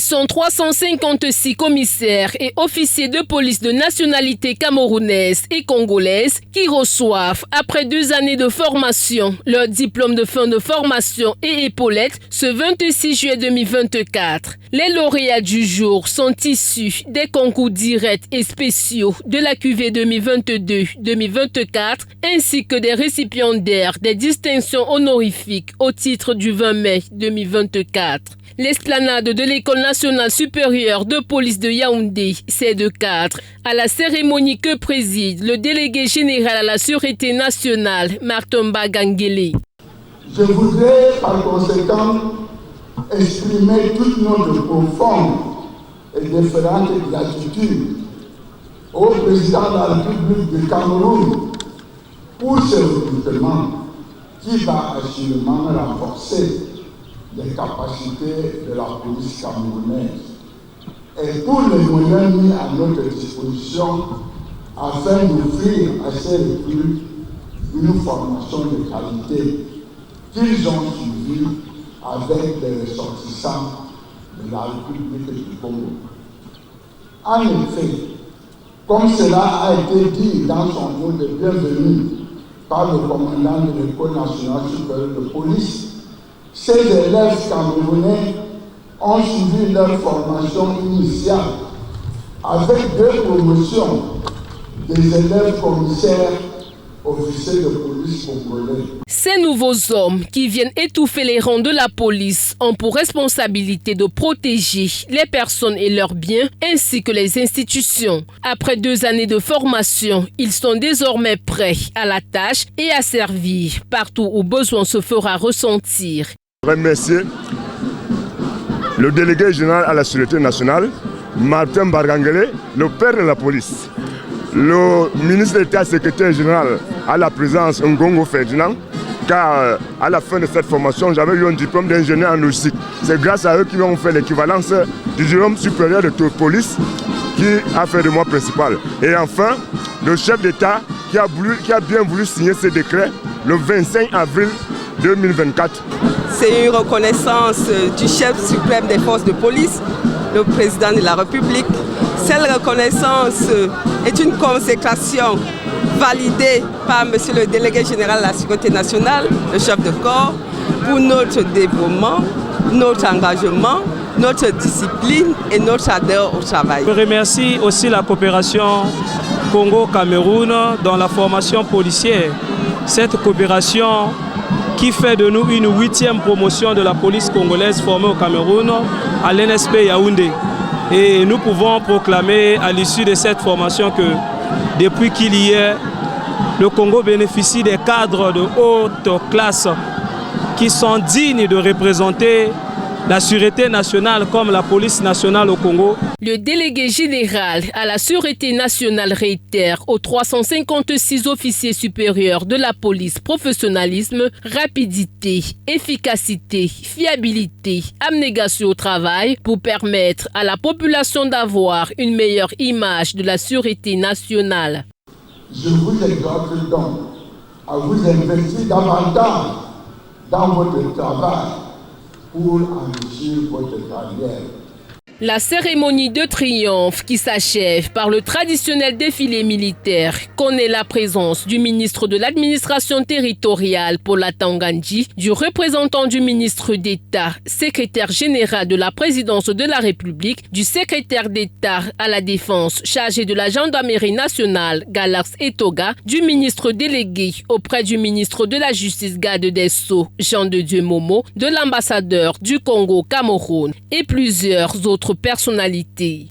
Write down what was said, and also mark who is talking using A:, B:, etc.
A: sont 356 commissaires et officiers de police de nationalité camerounaise et congolaise qui reçoivent, après 2 années de formation, leur diplôme de fin de formation et épaulette ce 26 juillet 2024. Les lauréats du jour sont issus des concours directs et spéciaux de la QV 2022-2024 ainsi que des récipiendaires des distinctions honorifiques au titre du 20 mai 2024. L'esplanade de l'École nationale supérieure de police de Yaoundé, c'est de cadre à la cérémonie que préside le délégué général à la Sûreté nationale, Martin Bagangele.
B: Je voudrais par conséquent exprimer toutes nos profondes et différentes gratitudes au président de la République du Cameroun pour ce recrutement qui va assurément renforcer les capacités de la police camerounaise et pour les moyens mis à notre disposition afin d'offrir à ces recrues une formation de qualité qu'ils ont suivie avec les ressortissants de la République du Congo. En effet, comme cela a été dit dans son mot de bienvenue par le commandant de l'École nationale supérieure de police, ces élèves camerounais ont suivi leur formation initiale avec 2 promotions des élèves commissaires officiers de police congolais.
A: Ces nouveaux hommes qui viennent étouffer les rangs de la police ont pour responsabilité de protéger les personnes et leurs biens ainsi que les institutions. Après 2 années de formation, ils sont désormais prêts à la tâche et à servir partout où besoin se fera ressentir.
C: Remercier le délégué général à la Sûreté nationale, Martin Bagangele, le père de la police, le ministre d'État secrétaire général à la présidence Ngongo Ferdinand, car à la fin de cette formation, j'avais eu un diplôme d'ingénieur en logistique. C'est grâce à eux qu'ils ont fait l'équivalence du diplôme supérieur de police qui a fait de moi principal. Et enfin, le chef d'État qui a bien voulu signer ce décret le 25 avril 2024.
D: C'est une reconnaissance du chef suprême des forces de police, le président de la République. Cette reconnaissance est une consécration validée par monsieur le délégué général de la Sécurité nationale, le chef de corps, pour notre dévouement, notre engagement, notre discipline et notre ardeur au travail.
E: Je remercie aussi la coopération Congo-Cameroun dans la formation policière. Cette coopération qui fait de nous une 8e promotion de la police congolaise formée au Cameroun à l'NSP Yaoundé. Et nous pouvons proclamer à l'issue de cette formation que depuis qu'il y est, le Congo bénéficie des cadres de haute classe qui sont dignes de représenter la Sûreté nationale comme la police nationale au Congo.
A: Le délégué général à la Sûreté nationale réitère aux 356 officiers supérieurs de la police professionnalisme, rapidité, efficacité, fiabilité, abnégation au travail pour permettre à la population d'avoir une meilleure image de la Sûreté nationale.
B: Je vous exhorte donc à vous investir davantage dans votre travail pour enrichir votre carrière.
A: La cérémonie de triomphe qui s'achève par le traditionnel défilé militaire connaît la présence du ministre de l'administration territoriale Paula Tangandji, du représentant du ministre d'État, secrétaire général de la présidence de la République, du secrétaire d'État à la défense chargé de la gendarmerie nationale Galax Etoga, du ministre délégué auprès du ministre de la Justice Garde des Sceaux Jean de Dieu Momo, de l'ambassadeur du Congo Cameroun et plusieurs autres personnalités.